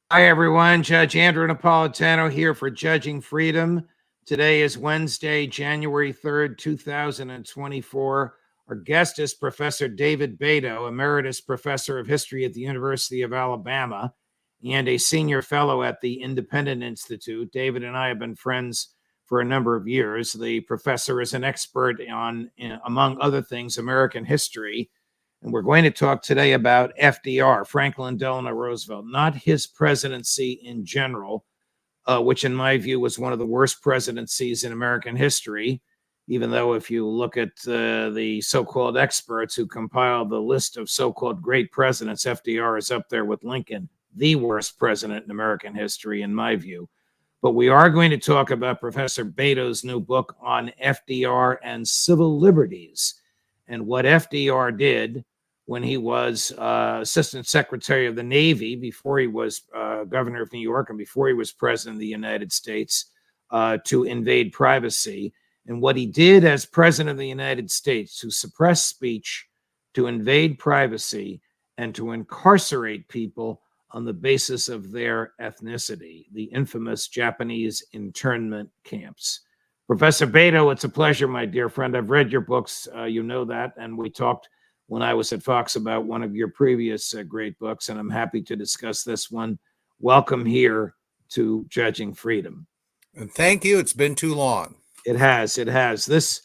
Hi, everyone. Judge Andrew Napolitano here for Judging Freedom. Today is Wednesday, January 3rd, 2024. Our guest is Professor David Beito, Emeritus Professor of History at the University of Alabama and a senior fellow at the Independent Institute. David and I have been friends for a number of years. The professor is an expert on, among other things, American history. And we're going to talk today about FDR, Franklin Delano Roosevelt, not his presidency in general, which in my view was one of the worst presidencies in American history, even though if you look at the so-called experts who compiled the list of so-called great presidents, FDR is up there with Lincoln, the worst president in American history, in my view. But we are going to talk about Professor Beito's new book on FDR and civil liberties and what FDR did when he was Assistant Secretary of the Navy, before he was Governor of New York and before he was President of the United States, to invade privacy, and what he did as President of the United States to suppress speech, to invade privacy, and to incarcerate people on the basis of their ethnicity, the infamous Japanese internment camps. Professor Beito, it's a pleasure, my dear friend. I've read your books, you know that, and we talked when I was at Fox about one of your previous great books, and I'm happy to discuss this one. Welcome here to Judging Freedom. And thank you. It's been too long. It has. This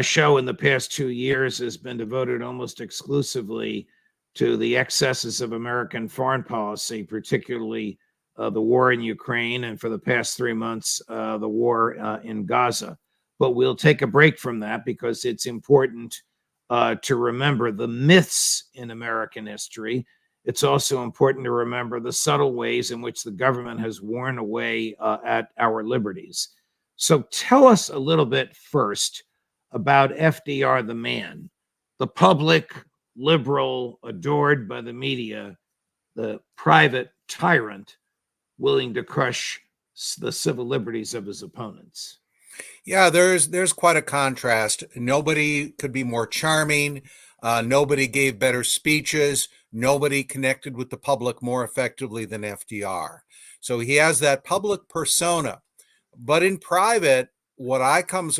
show in the past 2 years has been devoted almost exclusively to the excesses of American foreign policy, particularly the war in Ukraine, and for the past 3 months, the war in Gaza. But we'll take a break from that because it's important to remember the myths in American history. It's also important to remember the subtle ways in which the government has worn away at our liberties. So tell us a little bit first about FDR, the man, the public, liberal, adored by the media, the private tyrant willing to crush the civil liberties of his opponents. Yeah, there's quite a contrast. Nobody could be more charming. Nobody gave better speeches. Nobody connected with the public more effectively than FDR. So he has that public persona. But in private, what I come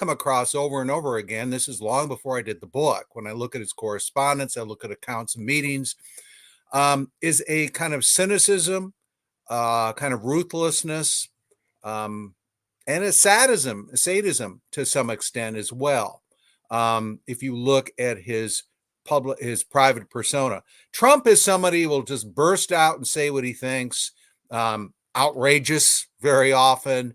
across over and over again, this is long before I did the book, when I look at his correspondence, I look at accounts of meetings, is a kind of cynicism, kind of ruthlessness, and a sadism to some extent as well. If you look at his private persona, Trump is somebody who will just burst out and say what he thinks, outrageous very often,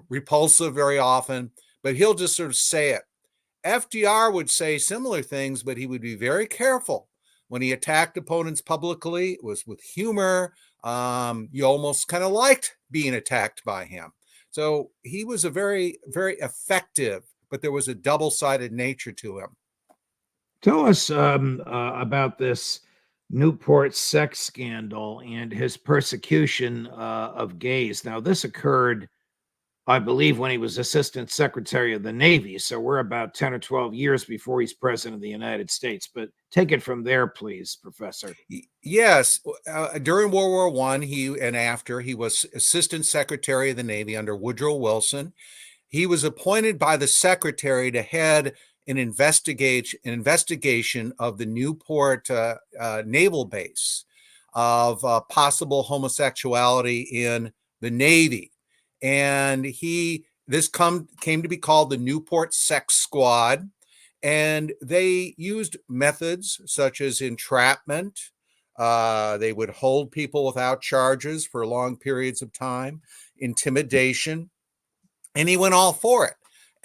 repulsive very often, but he'll just sort of say it. FDR would say similar things, but he would be very careful. When he attacked opponents publicly, it was with humor. You almost kind of liked being attacked by him. So he was a very, very effective, but there was a double-sided nature to him. Tell us about this Newport Sex Scandal and his persecution of gays. Now, this occurred, I believe, when he was Assistant Secretary of the Navy. So we're about 10 or 12 years before he's President of the United States. But take it from there, please, Professor. Yes. During World War I, and after, he was Assistant Secretary of the Navy under Woodrow Wilson. He was appointed by the Secretary to head an investigation of the Newport naval base of possible homosexuality in the Navy. And this came to be called the Newport Sex Squad. And they used methods such as entrapment. They would hold people without charges for long periods of time, intimidation, and he went all for it.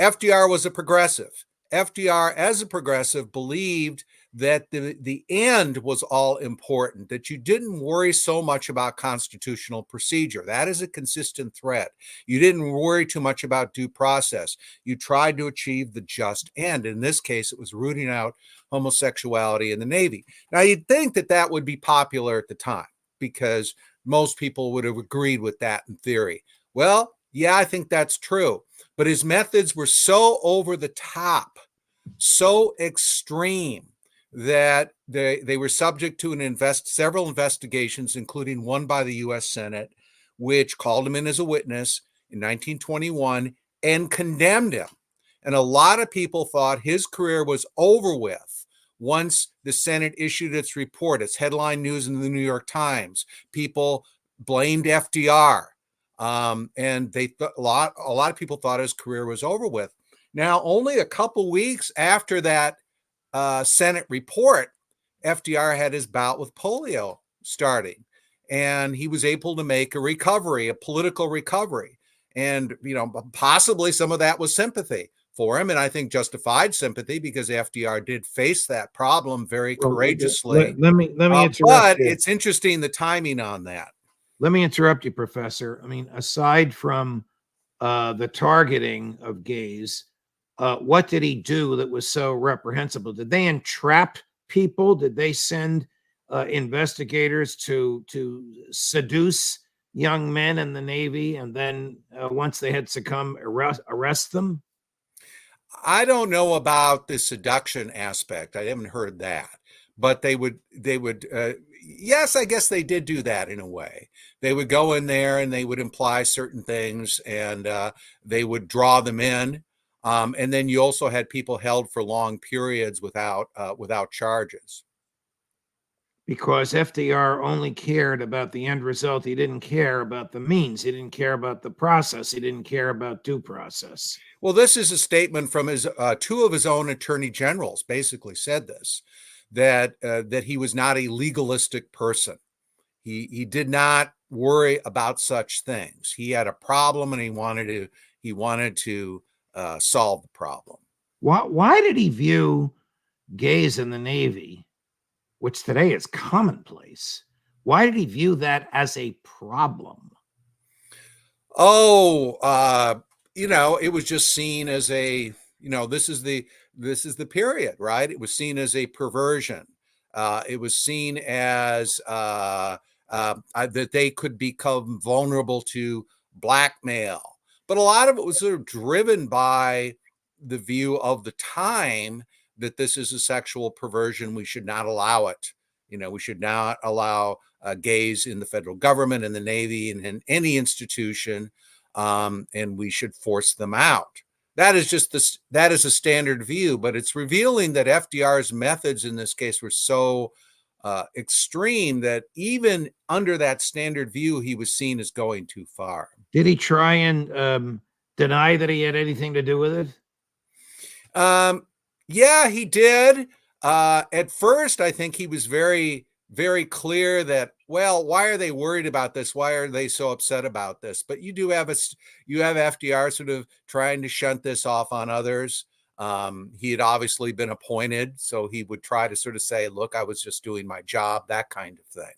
FDR was a progressive. FDR, as a progressive, believed that the end was all important, that you didn't worry so much about constitutional procedure. That is a consistent thread. You didn't worry too much about due process. You tried to achieve the just end. In this case, it was rooting out homosexuality in the Navy. Now, you'd think that that would be popular at the time because most people would have agreed with that in theory. Well, yeah, I think that's true. But his methods were so over the top, so extreme, that they were subject to several investigations, including one by the U.S. Senate, which called him in as a witness in 1921 and condemned him. And a lot of people thought his career was over with once the Senate issued its report. Its headline news in the New York Times. People blamed FDR, and a lot of people thought his career was over with. Now, only a couple weeks after that Senate report, FDR had his bout with polio starting, and he was able to make a recovery, a political recovery. And, possibly some of that was sympathy for him, and I think justified sympathy, because FDR did face that problem very courageously. Let me interrupt but you. It's interesting, the timing on that. Let me interrupt you, Professor. I mean, aside from the targeting of gays, what did he do that was so reprehensible? Did they entrap people? Did they send investigators to seduce young men in the Navy, and then once they had succumbed, arrest them? I don't know about the seduction aspect. I haven't heard that, but they would, yes, I guess they did do that in a way. They would go in there and they would imply certain things, and they would draw them in. And then you also had people held for long periods without charges. Because FDR only cared about the end result. He didn't care about the means. He didn't care about the process. He didn't care about due process. Well, this is a statement from his two of his own attorney generals basically said this, that he was not a legalistic person. He did not worry about such things. He had a problem, and he wanted to solve the problem. Why did he view gays in the Navy, which today is commonplace? Why did he view that as a problem? It was just seen as a, this is the period, right? It was seen as a perversion. It was seen as that they could become vulnerable to blackmail. But a lot of it was sort of driven by the view of the time that this is a sexual perversion. We should not allow it. We should not allow gays in the federal government, in the Navy, and in any institution, and we should force them out. That is a standard view, but it's revealing that FDR's methods in this case were so extreme that even under that standard view, he was seen as going too far. Did he try and deny that he had anything to do with it? Yeah, he did. At first, I think he was very, very clear that, well, why are they worried about this? Why are they so upset about this? But you have FDR sort of trying to shunt this off on others. He had obviously been appointed, so he would try to sort of say, look, I was just doing my job, that kind of thing.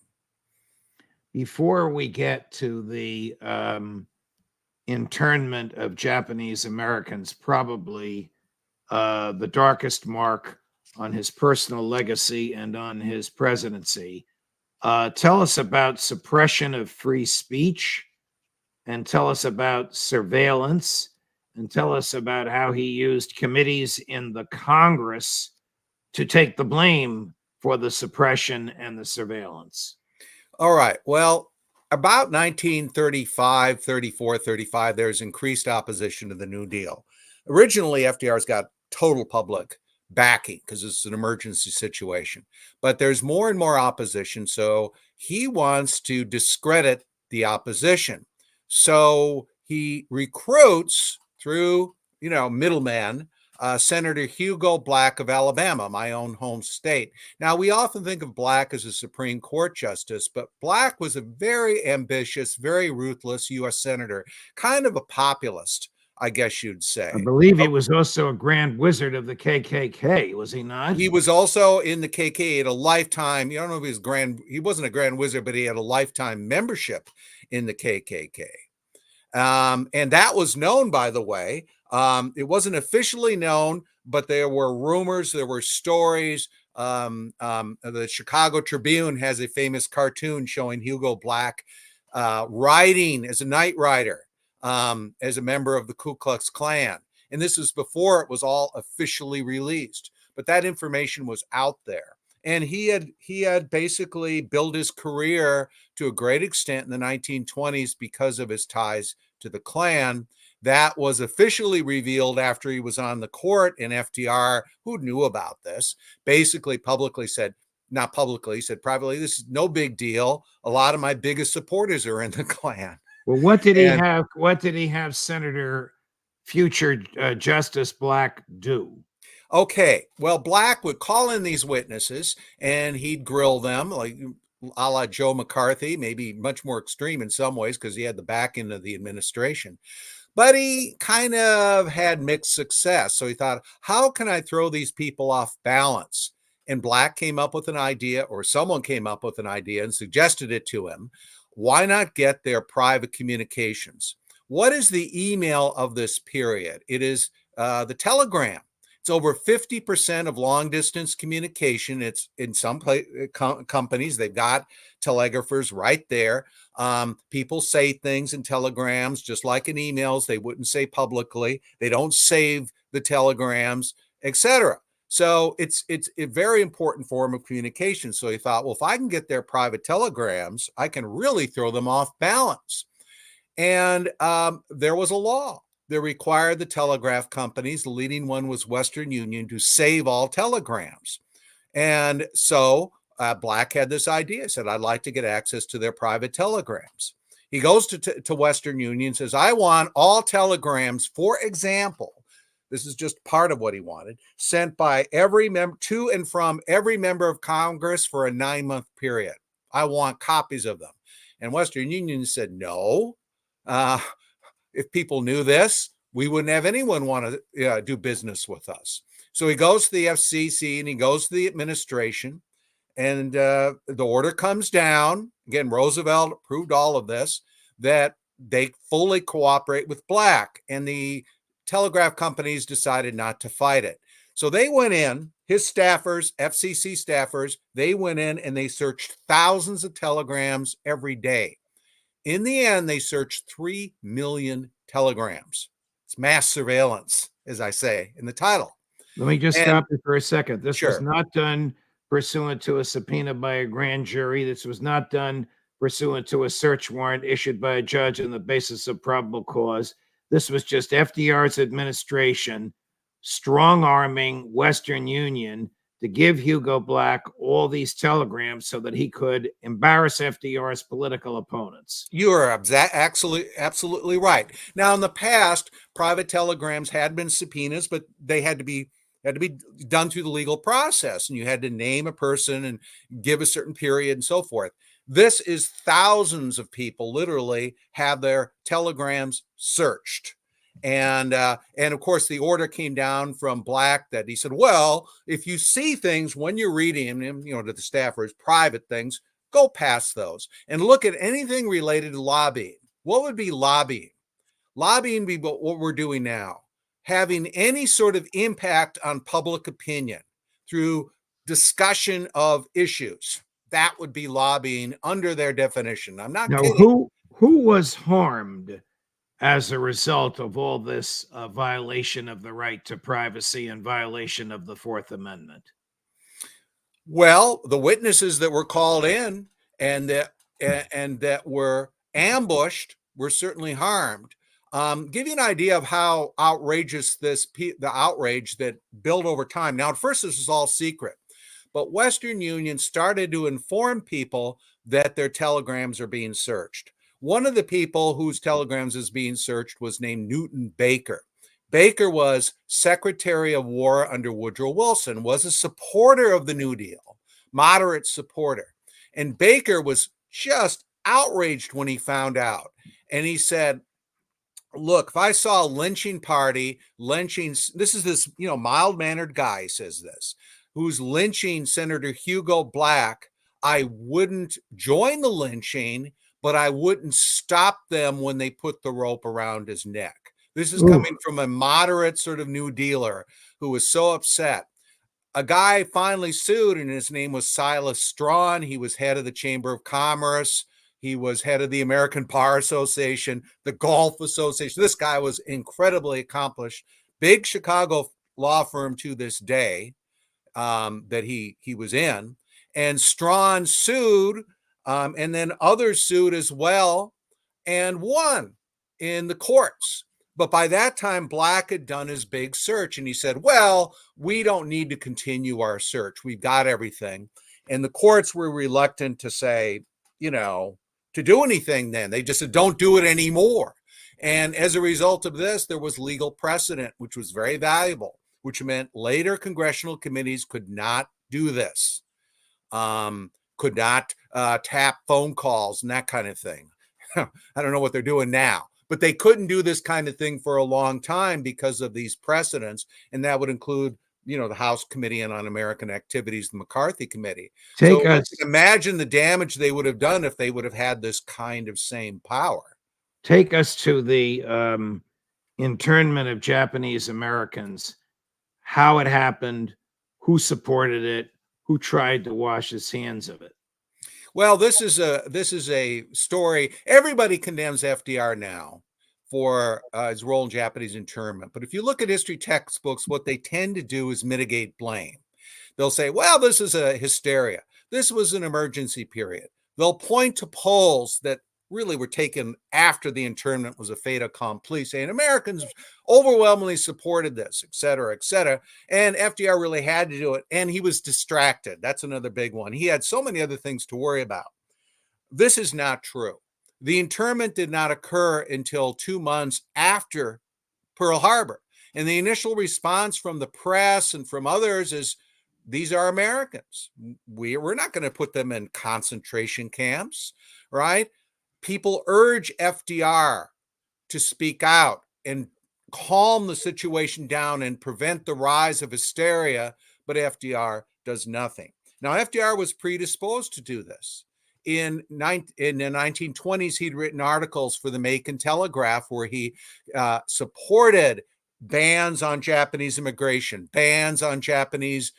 Before we get to the internment of Japanese Americans, probably the darkest mark on his personal legacy and on his presidency, tell us about suppression of free speech, and tell us about surveillance, and tell us about how he used committees in the Congress to take the blame for the suppression and the surveillance. All right. Well, about 1935, 34, 35, there's increased opposition to the New Deal. Originally, FDR's got total public backing because it's an emergency situation, but there's more and more opposition. So he wants to discredit the opposition. So he recruits through, middleman, Senator Hugo Black of Alabama, my own home state. Now, we often think of Black as a Supreme Court justice, but Black was a very ambitious, very ruthless U.S. senator, kind of a populist, I guess you'd say. I believe he was also a grand wizard of the KKK, was he not? He was also in the KKK. He had a lifetime, I don't know if he wasn't a grand wizard, but he had a lifetime membership in the KKK. And that was known, by the way. It wasn't officially known, but there were rumors, there were stories. The Chicago Tribune has a famous cartoon showing Hugo Black riding as a night rider, as a member of the Ku Klux Klan. And this was before it was all officially released. but that information was out there. And he had basically built his career to a great extent in the 1920s because of his ties to the Klan. That was officially revealed after he was on the court, and FDR, who knew about this, basically publicly said, not publicly, he said privately, this is no big deal. A lot of my biggest supporters are in the Klan. Well, what did he have? What did he have Senator future Justice Black do? Okay, well, Black would call in these witnesses and he'd grill them, like a la Joe McCarthy, maybe much more extreme in some ways because he had the backing of the administration. But he kind of had mixed success. So he thought, how can I throw these people off balance? And Black came up with an idea, or someone came up with an idea and suggested it to him. Why not get their private communications? What is the email of this period? It is the telegram. It's over 50% of long distance communication. It's in some companies, they've got telegraphers right there. People say things in telegrams, just like in emails, they wouldn't say publicly. They don't save the telegrams, etc. So it's a very important form of communication. So he thought, well, if I can get their private telegrams, I can really throw them off balance. And there was a law that required the telegraph companies, the leading one was Western Union, to save all telegrams. And so Black had this idea, said, I'd like to get access to their private telegrams. He goes to Western Union, says, I want all telegrams, for example, this is just part of what he wanted, sent by every member to and from every member of Congress for a 9-month period. I want copies of them. And Western Union said, no. If people knew this, we wouldn't have anyone want to do business with us. So he goes to the FCC and he goes to the administration, and the order comes down. Again, Roosevelt approved all of this, that they fully cooperate with Black, and the telegraph companies decided not to fight it. So they went in, his staffers, FCC staffers, they went in and they searched thousands of telegrams every day. In the end, they searched 3 million telegrams. It's mass surveillance, as I say in the title. Let me just stop you for a second. This Sure. was not done pursuant to a subpoena by a grand jury. This was not done pursuant to a search warrant issued by a judge on the basis of probable cause. This was just FDR's administration strong-arming Western Union to give Hugo Black all these telegrams so that he could embarrass FDR's political opponents. You are absolutely right. Now, in the past, private telegrams had been subpoenas, but they had to be done through the legal process, and you had to name a person and give a certain period and so forth. This is thousands of people literally have their telegrams searched. And of course, the order came down from Black that he said, well, if you see things when you're reading them, to the staffers, private things, go past those and look at anything related to lobbying. What would be lobbying? Lobbying would be what we're doing now, having any sort of impact on public opinion through discussion of issues. That would be lobbying under their definition. I'm not kidding. Who was harmed as a result of all this violation of the right to privacy and violation of the Fourth Amendment? Well, the witnesses that were called in and that were ambushed were certainly harmed. Give you an idea of how outrageous the outrage that built over time. Now, at first, this was all secret, but Western Union started to inform people that their telegrams are being searched. One of the people whose telegrams is being searched was named Newton Baker. Baker was Secretary of War under Woodrow Wilson, was a supporter of the New Deal, moderate supporter. And Baker was just outraged when he found out. And he said, look, if I saw a lynching party, this is this, mild-mannered guy says this, who's lynching Senator Hugo Black, I wouldn't join the lynching, but I wouldn't stop them when they put the rope around his neck. This is coming from a moderate sort of New Dealer who was so upset. A guy finally sued, and his name was Silas Strawn. He was head of the Chamber of Commerce. He was head of the American Bar Association, the Golf Association. This guy was incredibly accomplished. Big Chicago law firm to this day. that he was in. And Strawn sued, and then others sued as well, and won in the courts. But by that time, Black had done his big search, and he said, well, we don't need to continue our search. We've got everything. And the courts were reluctant to say, to do anything then. They just said, don't do it anymore. And as a result of this, there was legal precedent, which was very valuable, which meant later congressional committees could not do this, could not tap phone calls and that kind of thing. I don't know what they're doing now, but they couldn't do this kind of thing for a long time because of these precedents. And that would include, the House Committee on Un-American Activities, the McCarthy Committee. So imagine the damage they would have done if they would have had this kind of same power. Take us to the internment of Japanese Americans, how it happened, who supported it, who tried to wash his hands of it. Well, this is a story. Everybody condemns FDR now for his role in Japanese internment. But if you look at history textbooks, what they tend to do is mitigate blame. They'll say, well, this is a hysteria. This was an emergency period. They'll point to polls that really were taken after the internment was a fait accompli, saying Americans overwhelmingly supported this, et cetera, et cetera. And FDR really had to do it. And he was distracted. That's another big one. He had so many other things to worry about. This is not true. The internment did not occur until 2 months after Pearl Harbor. And the initial response from the press and from others is, these are Americans. We're not going to put them in concentration camps, right? People urge FDR to speak out and calm the situation down and prevent the rise of hysteria, but FDR does nothing. Now, FDR was predisposed to do this. In the 1920s, he'd written articles for the Macon Telegraph where he supported bans on Japanese immigration, bans on Japanese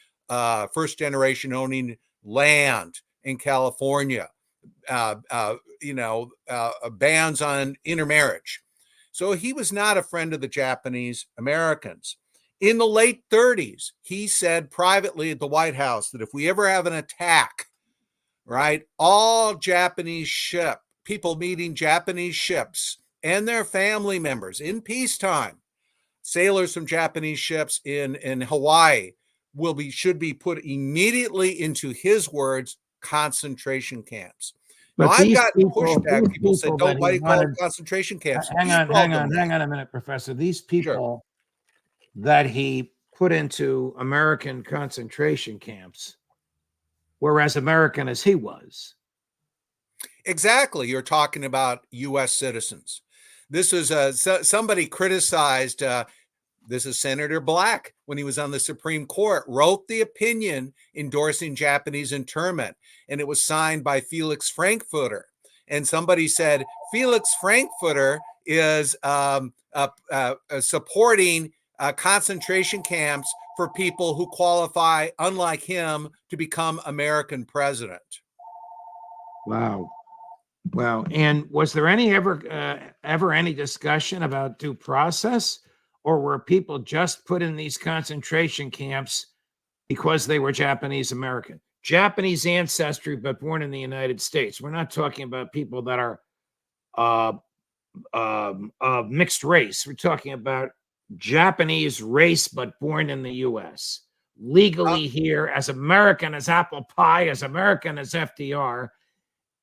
first generation owning land in California, bans on intermarriage. So he was not a friend of the Japanese Americans. In the late 30s, he said privately at the White House that if we ever have an attack, right, all Japanese people meeting Japanese ships and their family members in peacetime, sailors from Japanese ships in Hawaii should be put immediately into, his words, concentration camps. But now, I've got pushback. People said, why do you call it concentration camps? Hang on a minute, Professor. These people that he put into American concentration camps were as American as he was. Exactly. You're talking about U.S. citizens. This is somebody criticized. This is Senator Black, when he was on the Supreme Court, wrote the opinion endorsing Japanese internment, and it was signed by Felix Frankfurter. And somebody said Felix Frankfurter is supporting concentration camps for people who qualify, unlike him, to become American president. Wow. And was there ever any discussion about due process? Or were people just put in these concentration camps because they were Japanese American? Japanese ancestry, but born in the United States. We're not talking about people that are of mixed race. We're talking about Japanese race, but born in the U.S. Legally here, as American as apple pie, as American as FDR,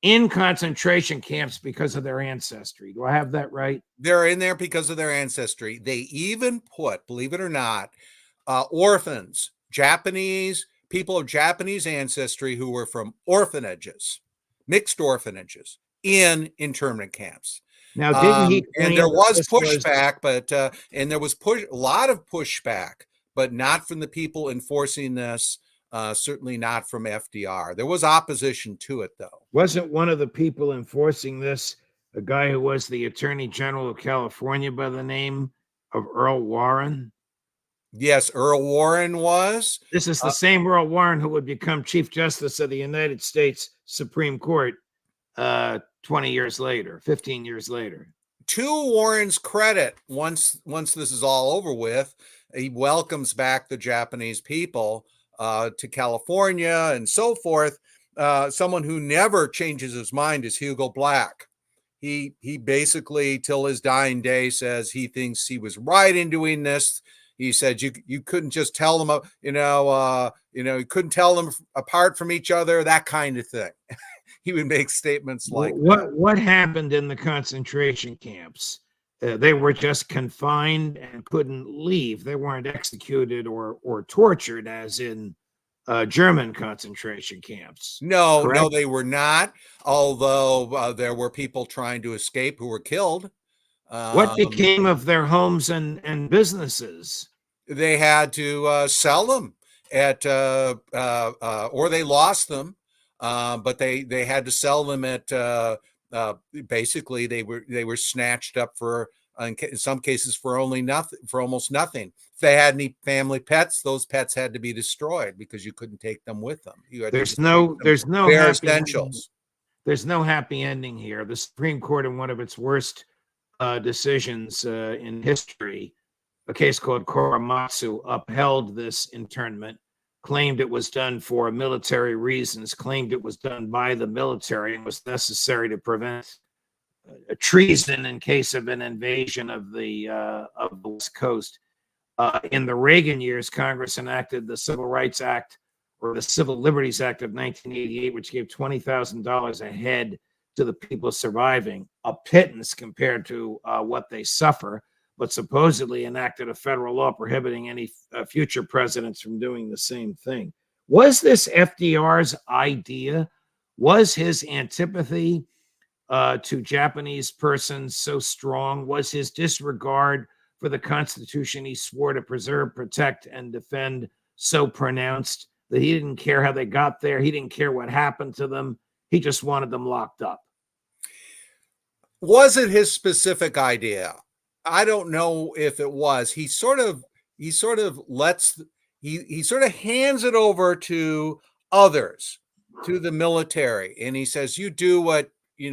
in concentration camps because of their ancestry. Do I have that right? They're in there because of their ancestry. They even put, believe it or not, orphans, people of Japanese ancestry who were from orphanages, mixed orphanages, in internment camps. Now, didn't he? And there was pushback, and there was a lot of pushback, but not from the people enforcing this. Certainly not from FDR. There was opposition to it, though. Wasn't one of the people enforcing this a guy who was the Attorney General of California by the name of Earl Warren? Yes, Earl Warren was. This is the same Earl Warren who would become Chief Justice of the United States Supreme Court 20 years later, 15 years later. To Warren's credit, once this is all over with, he welcomes back the Japanese people to California and so forth. Someone who never changes his mind is Hugo Black. He basically, till his dying day, says he thinks he was right in doing this. He said you couldn't just tell them, you couldn't tell them apart from each other, that kind of thing. He would make statements like that. What happened in the concentration camps? They were just confined and couldn't leave. They weren't executed or tortured as in German concentration camps. No, correct? no, they were not. Although there were people trying to escape who were killed. What became of their homes and businesses? They had to sell them or they lost them. But they had to sell them at basically they were snatched up for, in some cases, for almost nothing. If they had any family pets, those pets had to be destroyed because you couldn't take them with them. There's no bare essentials. There's no happy ending here. The Supreme Court, in one of its worst decisions in history, a case called Korematsu, upheld this internment, claimed it was done for military reasons, claimed it was done by the military and was necessary to prevent treason in case of an invasion of the West Coast. In the Reagan years, Congress enacted the Civil Rights Act, or the Civil Liberties Act of 1988, which gave $20,000 a head to the people surviving, a pittance compared to what they suffer, but supposedly enacted a federal law prohibiting any future presidents from doing the same thing. Was this FDR's idea? Was his antipathy to Japanese persons so strong? Was his disregard for the Constitution he swore to preserve, protect, and defend so pronounced that he didn't care how they got there? He didn't care what happened to them. He just wanted them locked up. Was it his specific idea? I don't know if it was. He sort of hands it over to others, to the military, and he says, you do what you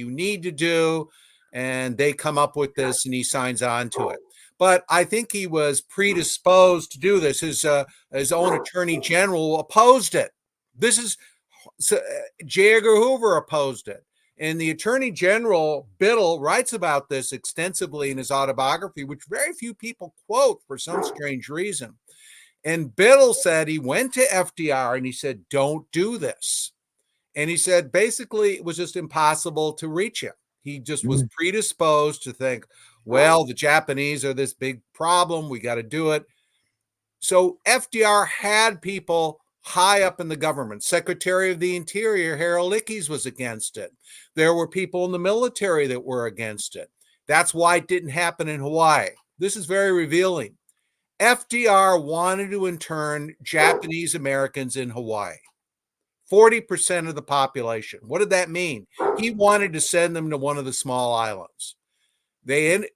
need to do, and they come up with this, and he signs on to it. But I think he was predisposed to do this. His own attorney general opposed it. J. Edgar Hoover opposed it. And the Attorney General, Beito, writes about this extensively in his autobiography, which very few people quote for some strange reason. And Beito said he went to FDR and he said, don't do this. And he said, basically, it was just impossible to reach him. He just was predisposed to think, well, the Japanese are this big problem. We got to do it. So FDR had people high up in the government. Secretary of the Interior, Harold Ickes, was against it. There were people in the military that were against it. That's why it didn't happen in Hawaii. This is very revealing. FDR wanted to intern Japanese Americans in Hawaii. 40% of the population. What did that mean? He wanted to send them to one of the small islands. The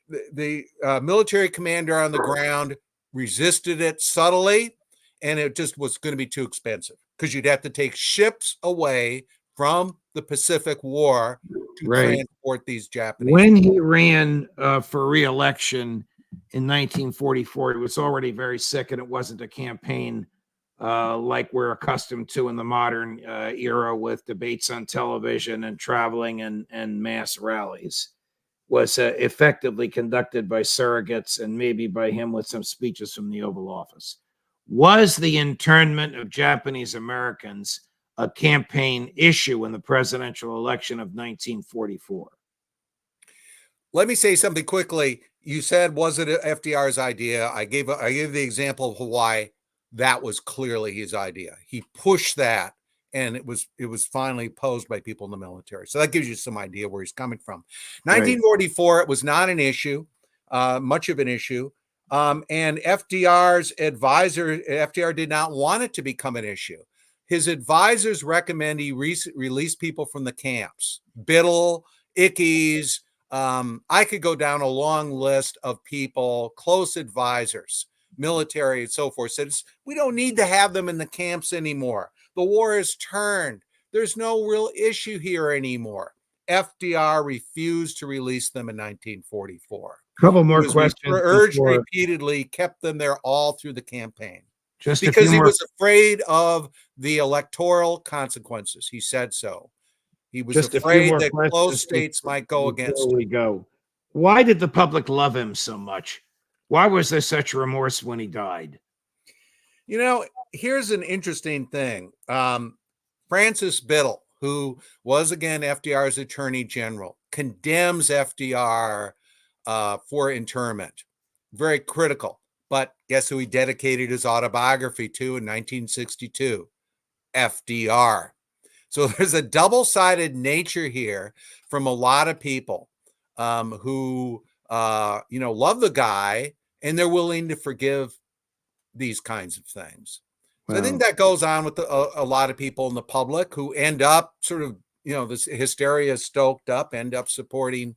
military commander on the ground resisted it subtly, and it just was going to be too expensive because you'd have to take ships away from the Pacific War to transport these Japanese. When he ran for re-election in 1944, he was already very sick, and it wasn't a campaign like we're accustomed to in the modern era with debates on television and traveling and mass rallies. Was effectively conducted by surrogates and maybe by him with some speeches from the Oval Office. Was the internment of Japanese Americans a campaign issue in the presidential election of 1944? Let me say something quickly. You said, was it FDR's idea? I gave the example of Hawaii. That was clearly his idea. He pushed that, and it was finally opposed by people in the military. So that gives you some idea where he's coming from. 1944, it was not an issue, much of an issue. And FDR's advisor, FDR did not want it to become an issue. His advisors recommend he release people from the camps. Beito, Ickes, I could go down a long list of people, close advisors, military and so forth, said, we don't need to have them in the camps anymore. The war is turned. There's no real issue here anymore. FDR refused to release them in 1944. Couple more questions. Urged repeatedly, kept them there all through the campaign. Just a because few he more. was afraid of the electoral consequences. He said so. He was Just a few afraid more that close questions states might go against before him. we go. Why did the public love him so much? Why was there such remorse when he died? You know, here's an interesting thing. Francis Biddle, who was again FDR's attorney general, condemns FDR for internment. Very critical. But guess who he dedicated his autobiography to in 1962? FDR. So there's a double-sided nature here from a lot of people who love the guy and they're willing to forgive these kinds of things. So I think that goes on with a lot of people in the public who end up sort of, this hysteria is stoked up, end up supporting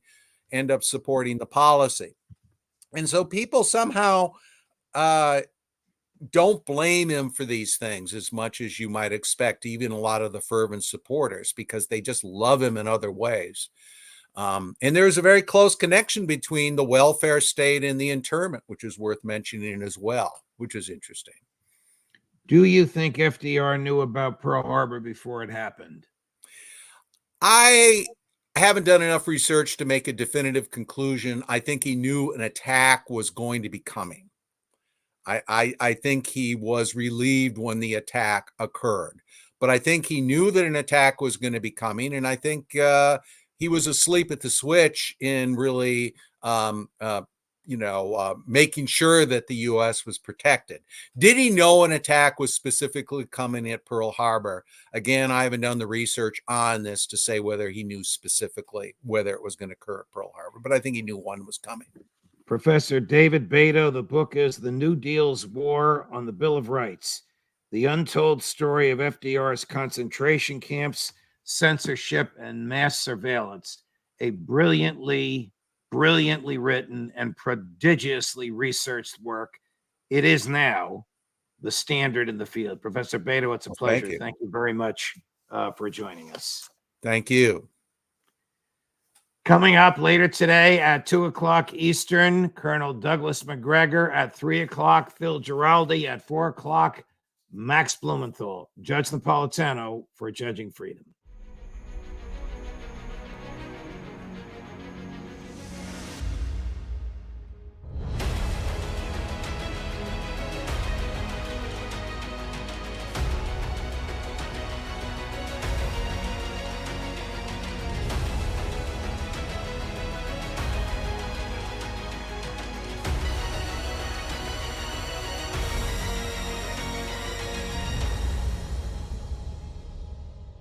the policy. And so people somehow don't blame him for these things as much as you might expect, even a lot of the fervent supporters, because they just love him in other ways. And there's a very close connection between the welfare state and the internment, which is worth mentioning as well, which is interesting. Do you think FDR knew about Pearl Harbor before it happened? I haven't done enough research to make a definitive conclusion. I think he knew an attack was going to be coming. I think he was relieved when the attack occurred, but I think he knew that an attack was going to be coming, and I think he was asleep at the switch in really making sure that the U.S. was protected. Did he know an attack was specifically coming at Pearl Harbor? Again, I haven't done the research on this to say whether he knew specifically whether it was going to occur at Pearl Harbor, but I think he knew one was coming. Professor David Beito, the book is The New Deal's War on the Bill of Rights, the untold story of FDR's concentration camps, censorship, and mass surveillance, a brilliantly written and prodigiously researched work. It is now the standard in the field. Professor Beito, it's a pleasure. Thank you very much for joining us. Thank you. Coming up later today at 2 o'clock Eastern, Colonel Douglas McGregor. At 3 o'clock, Phil Giraldi. At 4 o'clock, Max Blumenthal. Judge Napolitano for Judging Freedom.